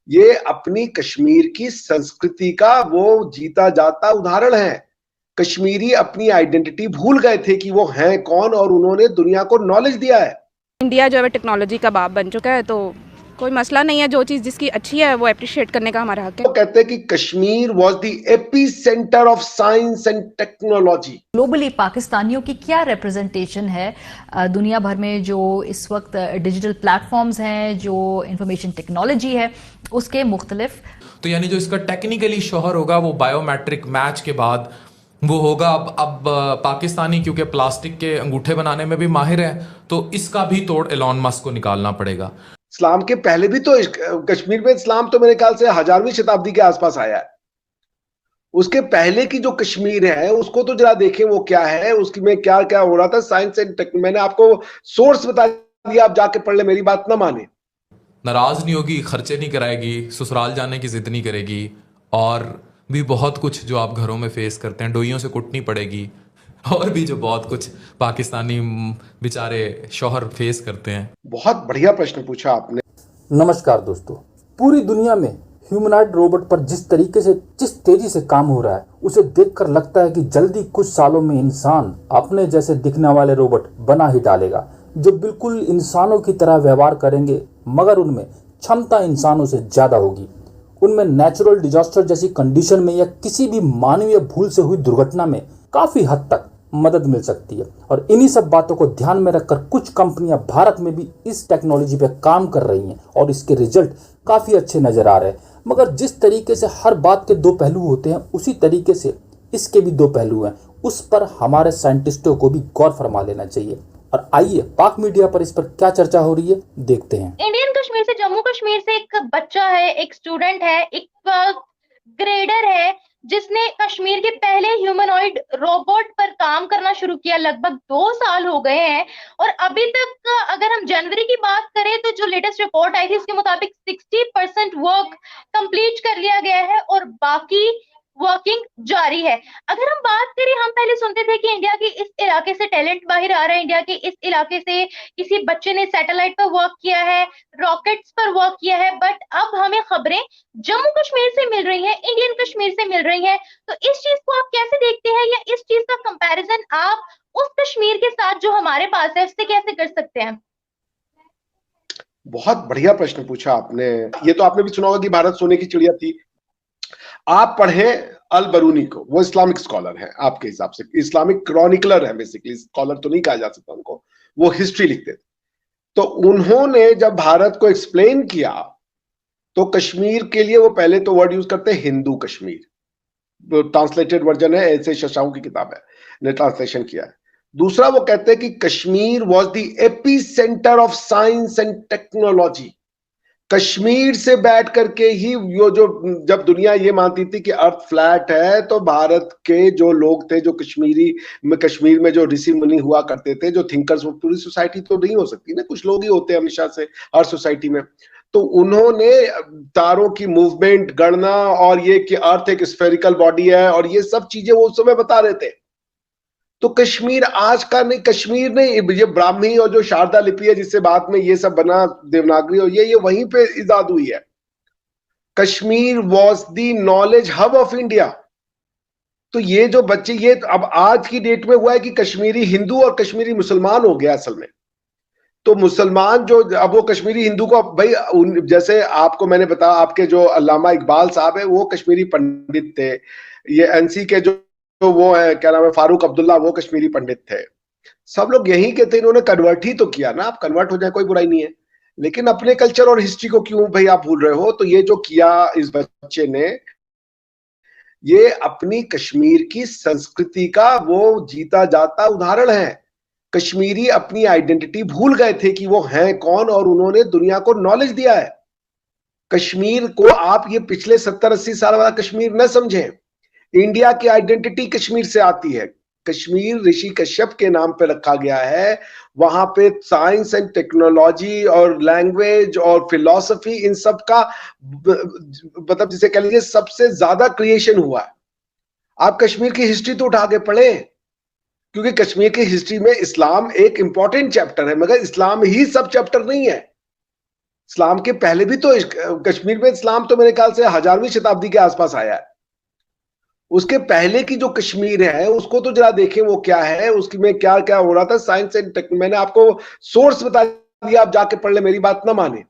ये अपनी कश्मीर की संस्कृति का वो जीता जाता उदाहरण है। कश्मीरी अपनी आइडेंटिटी भूल गए थे कि वो हैं कौन, और उन्होंने दुनिया को नॉलेज दिया है। इंडिया जो है टेक्नोलॉजी का बाप बन चुका है, तो कोई मसला नहीं है। जो चीज़ जिसकी अच्छी है वो अप्रिशिएट करने का हमारा हक है। वो कहते हैं कि Kashmir was the AP centre of science and technology. Globally पाकिस्तानियों की क्या रिप्रेजेंटेशन है दुनिया भर में, जो इस वक्त डिजिटल प्लेटफॉर्म्स हैं, जो इंफॉर्मेशन टेक्नोलॉजी है, उसके मुख्तलिफ। तो यानी जो इसका टेक्निकली शोहर होगा वो बायोमेट्रिक मैच के बाद वो होगा। अब पाकिस्तानी क्योंकि प्लास्टिक के अंगूठे बनाने में भी माहिर है, तो इसका भी तोड़ एलॉन मस्क को निकालना पड़ेगा। इस्लाम के पहले भी तो कश्मीर में इस्लाम तो मेरे ख्याल से 1000वीं शताब्दी के आसपास आया है। उसके पहले की जो कश्मीर है उसको तो जरा देखें वो क्या है, उसकी में क्या क्या हो रहा था। साइंस एंड टेक, मैंने आपको सोर्स बता दिया, आप जाके पढ़ ले, मेरी बात ना माने। नाराज नहीं होगी, खर्चे नहीं कराएगी, ससुराल जाने की जिद नहीं करेगी, और भी बहुत कुछ जो आप घरों में फेस करते हैं, डोइयों से कुटनी पड़ेगी, और भी जो बहुत कुछ पाकिस्तानी बेचारे शौहर फेस करते हैं। बहुत बढ़िया प्रश्न पूछा आपने। नमस्कार दोस्तों, पूरी दुनिया में ह्यूमनॉइड रोबोट पर जिस तेजी से काम हो रहा है, उसे देखकर लगता है कि जल्दी कुछ सालों में इंसान अपने जैसे दिखने वाले रोबोट बना ही डालेगा, जो बिल्कुल इंसानों की तरह व्यवहार करेंगे, मगर उनमें क्षमता इंसानों से ज्यादा होगी। उनमें नेचुरल डिजास्टर जैसी कंडीशन में या किसी भी मानवीय भूल से हुई दुर्घटना में काफी हद तक मदद मिल सकती है। और इन्हीं सब बातों को ध्यान में रखकर कुछ कंपनियां भारत में भी इस टेक्नोलॉजी पे काम कर रही हैं और इसके रिजल्ट काफी अच्छे नजर आ रहे हैं। मगर जिस तरीके से हर बात के दो पहलू होते हैं, उसी तरीके से इसके भी दो पहलू हैं। उस पर हमारे साइंटिस्टों को भी गौर फरमा लेना चाहिए। और आइए पाक मीडिया पर इस पर क्या चर्चा हो रही है, देखते हैं। इंडियन कश्मीर से, जम्मू कश्मीर से एक बच्चा है, एक स्टूडेंट है, एक ग्रेडर है, जिसने कश्मीर के पहले ह्यूमनॉइड रोबोट पर काम करना शुरू किया। लगभग 2 साल हो गए हैं और अभी तक अगर हम जनवरी की बात करें तो जो लेटेस्ट रिपोर्ट आई थी उसके मुताबिक 60% वर्क कंप्लीट कर लिया गया है और बाकी वर्किंग जारी है। अगर हम बात करें, हम पहले सुनते थे कि इंडिया के इस इलाके से टैलेंट बाहर आ रहा है, इंडिया के इस इलाके से किसी बच्चे ने सैटेलाइट पर वर्क किया है, रॉकेट्स पर वर्क किया है, बट अब हमें खबरें जम्मू कश्मीर से मिल रही हैं, इंडियन कश्मीर से मिल रही हैं। तो इस चीज को आप कैसे देखते हैं, या इस चीज का कंपैरिजन आप उस कश्मीर के साथ जो हमारे पास है उससे कैसे कर सकते हैं? बहुत बढ़िया प्रश्न पूछा आपने। ये तो आपने भी सुना होगा कि भारत सोने की चिड़िया थी। आप पढ़ें अल बरूनी को, वो इस्लामिक स्कॉलर है, आपके हिसाब से इस्लामिक क्रॉनिकलर है, बेसिकली स्कॉलर तो नहीं कहा जा सकता उनको, वो हिस्ट्री लिखते थे। तो उन्होंने जब भारत को एक्सप्लेन किया तो कश्मीर के लिए वो पहले तो वर्ड यूज करते हैं हिंदू कश्मीर, ट्रांसलेटेड वर्जन है, ऐसे शशाऊ की किताब है, ने ट्रांसलेशन किया है। दूसरा वो कहते हैं कि Kashmir was the AP centre of science and technology. Kashmir से बैठ करके ही वो जो, जब दुनिया ये मानती थी कि अर्थ फ्लैट है, तो भारत के जो लोग थे, जो कश्मीर में जो ऋषि मुनि हुआ करते थे, जो थिंकर्स, वो पूरी सोसाइटी तो नहीं हो सकती ना, कुछ लोग ही होते हैं हमेशा से हर सोसाइटी में। तो उन्होंने तारों की मूवमेंट, गणना, और ये कि अर्थ एक स्फेरिकल बॉडी है, और ये सब चीजें वो उस समय बता रहे थे। तो कश्मीर आज का नहीं, कश्मीर नहीं, ये ब्राह्मी और जो शारदा लिपि है जिससे बाद में ये सब बना, देवनागरी, और ये वहीं पे इजाद हुई है। Kashmir was the knowledge hub of India. तो ये जो बच्चे, ये अब आज की डेट में हुआ है कि कश्मीरी हिंदू और कश्मीरी मुसलमान हो गया असल में। तो मुसलमान जो, अब वो कश्मीरी हिंदू को भाई, जैसे आपको मैंने बताया, आपके जो अल्लामा इकबाल साहब है वो कश्मीरी पंडित थे। ये एनसी के जो वो है, क्या नाम है, फारूक अब्दुल्ला, वो कश्मीरी पंडित थे। सब लोग यही के थे, इन्होंने कन्वर्ट ही तो किया ना। आप कन्वर्ट हो जाए, कोई बुराई नहीं है, लेकिन अपने कल्चर और हिस्ट्री को क्यों भाई आप भूल रहे हो? तो ये जो किया इस बच्चे ने, ये अपनी कश्मीर की संस्कृति का वो जीता जाता उदाहरण है। कश्मीरी अपनी आइडेंटिटी भूल गए थे कि वो हैं कौन, और उन्होंने दुनिया को नॉलेज दिया है। कश्मीर को आप ये पिछले 70-80 साल वाला कश्मीर न समझें। इंडिया की आइडेंटिटी कश्मीर से आती है। कश्मीर ऋषि कश्यप के नाम पे रखा गया है। वहां पे साइंस एंड टेक्नोलॉजी और लैंग्वेज और फिलॉसफी, इन सब का मतलब जिसे कह लीजिए सबसे ज्यादा क्रिएशन हुआ है। आप कश्मीर की हिस्ट्री तो उठा के पढ़े, क्योंकि कश्मीर की हिस्ट्री में इस्लाम एक इंपॉर्टेंट चैप्टर है, मगर इस्लाम ही सब चैप्टर नहीं है। इस्लाम के पहले भी तो कश्मीर में इस्लाम तो मेरे ख्याल से 1000वीं शताब्दी के आसपास आया है। उसके पहले की जो कश्मीर है उसको तो जरा देखें वो क्या है, उसकी में क्या क्या हो रहा था। साइंस एंड टेक्नोलॉजी, मैंने आपको सोर्स बता दिया, आप जाके पढ़ ले, मेरी बात ना माने।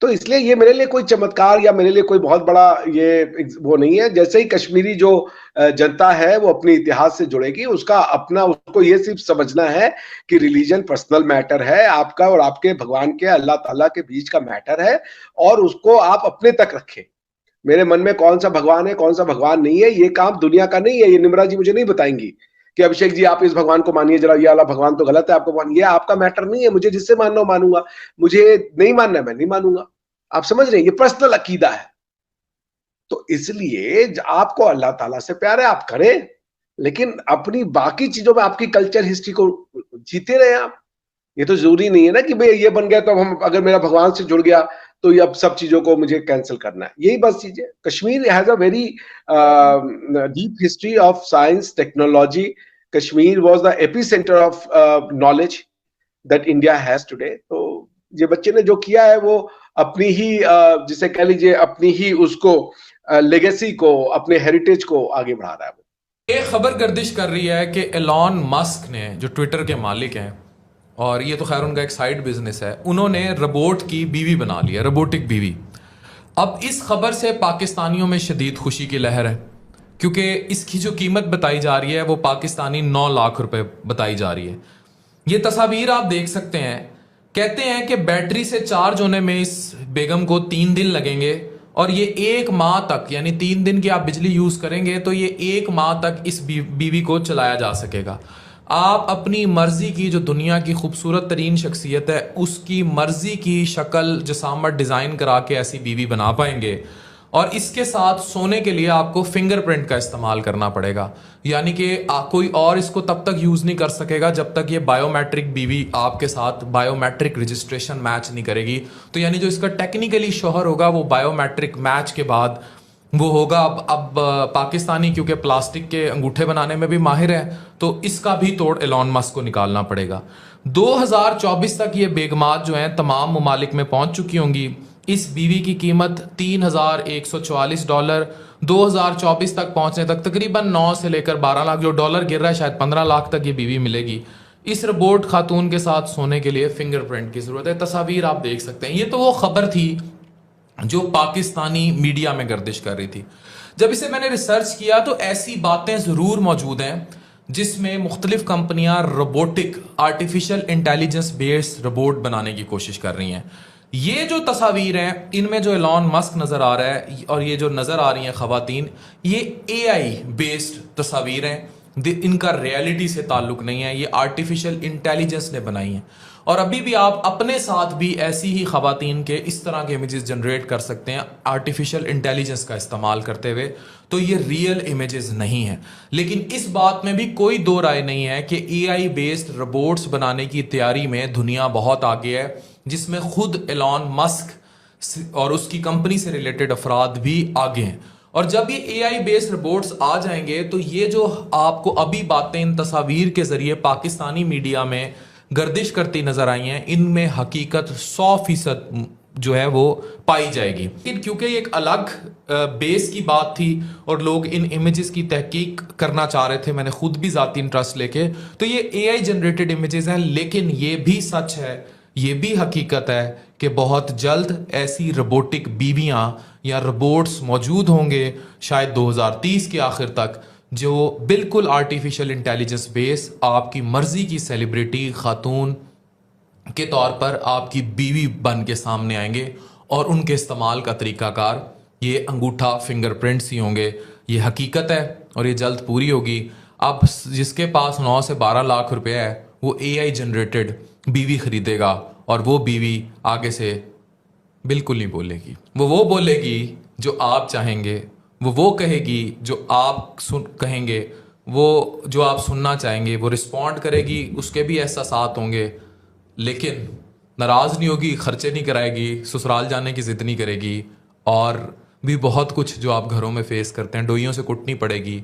तो इसलिए ये मेरे लिए कोई चमत्कार या मेरे लिए कोई बहुत बड़ा ये वो नहीं है। जैसे ही कश्मीरी जो जनता है वो अपने इतिहास से जुड़ेगी, उसका अपना, उसको ये सिर्फ समझना है कि रिलीजन पर्सनल मैटर है, आपका और आपके भगवान के, अल्लाह ताला के बीच का मैटर है, और उसको आप अपने तक रखें। मेरे मन में कौन सा भगवान है कौन सा भगवान नहीं है, ये काम दुनिया का नहीं है। ये निम्रा जी मुझे नहीं बताएंगी कि अभिषेक जी आप इस भगवान को मानिए जरा, ये वाला भगवान तो गलत है, आपको भगवान, ये आपका मैटर नहीं है। मुझे जिससे मानना हो मानूंगा, मुझे नहीं मानना है मैं नहीं मानूंगा। आप समझ रहे हैं, ये पर्सनल अकीदा है। तो इसलिए आपको अल्लाह ताला से प्यार है, आप करें, लेकिन अपनी बाकी चीजों में आपकी कल्चर हिस्ट्री को जीते रहे आप। ये तो जरूरी नहीं है ना कि भाई ये बन गया तो हम, अगर मेरा भगवान से जुड़ गया तो ये अब सब चीजों को मुझे कैंसिल करना है। यही बस चीजें। Kashmir has a very deep history of science technology. Kashmir was the epicentre of knowledge that India has today. तो ये बच्चे ने जो किया है वो अपनी ही जिसे कह लीजिए अपनी ही उसको लेगेसी को, अपने हेरिटेज को आगे बढ़ा रहा है। ये खबर गर्दिश कर रही है कि एलॉन मस्क ने, जो ट्विटर के मालिक हैं, और ये तो खैर उनका एक साइड बिजनेस है, उन्होंने रोबोट की बीवी बना लिया, रोबोटिक बीवी। अब इस खबर से पाकिस्तानियों में शदीद खुशी की लहर है, क्योंकि इसकी जो कीमत बताई जा रही है वो पाकिस्तानी 9 लाख रुपए बताई जा रही है। ये तस्वीर आप देख सकते हैं। कहते हैं कि बैटरी से चार्ज होने में इस बेगम को 3 दिन लगेंगे, और ये 1 माह तक, यानी 3 दिन की आप बिजली यूज करेंगे तो ये 1 माह तक इस बीवी को चलाया जा सकेगा। आप अपनी मर्जी की, जो दुनिया की खूबसूरत तरीन शख्सियत है, उसकी मर्जी की शक्ल जसामत डिजाइन करा के ऐसी बीवी बना पाएंगे। और इसके साथ सोने के लिए आपको फिंगरप्रिंट का इस्तेमाल करना पड़ेगा, यानी कि कोई और इसको तब तक यूज नहीं कर सकेगा जब तक ये बायोमेट्रिक बीवी आपके साथ बायोमेट्रिक रजिस्ट्रेशन मैच नहीं करेगी। तो यानी जो इसका टेक्निकली शोहर होगा वो बायोमेट्रिक मैच के बाद वो होगा। अब पाकिस्तानी क्योंकि प्लास्टिक के अंगूठे बनाने में भी माहिर है, तो इसका भी तोड़ एलॉन मस्क को निकालना पड़ेगा। 2024 तक ये बेगमात जो हैं तमाम ममालिक में पहुंच चुकी होंगी। इस बीवी की कीमत $3144, 2024 तक पहुंचने तक तकरीबन 9 से लेकर 12 लाख, जो डॉलर गिर रहा है शायद 15 लाख तक ये बीवी मिलेगी। इस रोबोट खातून के साथ सोने के लिए फिंगरप्रिंट की जरूरत है। तस्वीर आप देख सकते हैं। ये तो वो खबर थी जो पाकिस्तानी मीडिया में गर्दिश कर रही थी। जब इसे मैंने रिसर्च किया तो ऐसी बातें ज़रूर मौजूद हैं जिसमें मुख्तलिफ कंपनियां robotic, artificial intelligence based robot बनाने की कोशिश कर रही हैं। ये जो तस्वीर हैं, इनमें जो एलॉन मस्क नज़र आ रहा है और ये जो नज़र आ रही हैं ख़वातीन, ये AI बेस्ड तस्वीर हैं। इनका रियलिटी से ताल्लुक नहीं है, ये आर्टिफिशियल इंटेलिजेंस ने बनाई हैं। और अभी भी आप अपने साथ भी ऐसी ही ख़वातीन के इस तरह के इमेजेस जनरेट कर सकते हैं आर्टिफिशियल इंटेलिजेंस का इस्तेमाल करते हुए। तो ये रियल इमेजेस नहीं है। लेकिन इस बात में भी कोई दो राय नहीं है कि AI बेस्ड रोबोट्स बनाने की तैयारी में दुनिया बहुत आगे है, जिसमें खुद एलॉन मस्क और उसकी कंपनी से रिलेटेड अफराद भी आगे हैं। और जब ये AI बेस्ड रोबोट्स आ जाएंगे तो ये जो आपको अभी बातें इन तस्वीर के जरिए पाकिस्तानी मीडिया में गर्दिश करती नजर आई हैं, इनमें हकीकत 100% जो है वो पाई जाएगी। लेकिन क्योंकि ये एक अलग बेस की बात थी और लोग इन इमेजेस की तहकीक करना चाह रहे थे, मैंने खुद भी ज़ाती इंटरेस्ट लेके, तो ये AI जनरेटेड इमेजेस हैं। लेकिन ये भी सच है, ये भी हकीकत है कि बहुत जल्द ऐसी रोबोटिक बीवियां या रोबोट्स मौजूद होंगे, शायद 2030 के आखिर तक, जो बिल्कुल आर्टिफिशियल इंटेलिजेंस बेस आपकी मर्जी की सेलिब्रिटी खातून के तौर पर आपकी बीवी बन के सामने आएंगे। और उनके इस्तेमाल का तरीकाकार ये अंगूठा फिंगरप्रिंट्स ही होंगे। ये हकीकत है और ये जल्द पूरी होगी। अब जिसके पास 9 से 12 लाख रुपए है वो AI जनरेटेड बीवी खरीदेगा, और वो बीवी आगे से बिल्कुल नहीं बोलेगी। वो बोलेगी जो आप चाहेंगे, वो कहेगी जो आप कहेंगे, वो जो आप सुनना चाहेंगे, वो रिस्पॉन्ड करेगी, उसके भी एहसासात होंगे, लेकिन नाराज़ नहीं होगी, खर्चे नहीं कराएगी, ससुराल जाने की ज़िद नहीं करेगी, और भी बहुत कुछ जो आप घरों में फेस करते हैं, डोइयों से कुटनी पड़ेगी,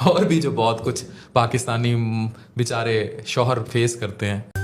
और भी जो बहुत कुछ पाकिस्तानी बेचारे शौहर फेस करते हैं।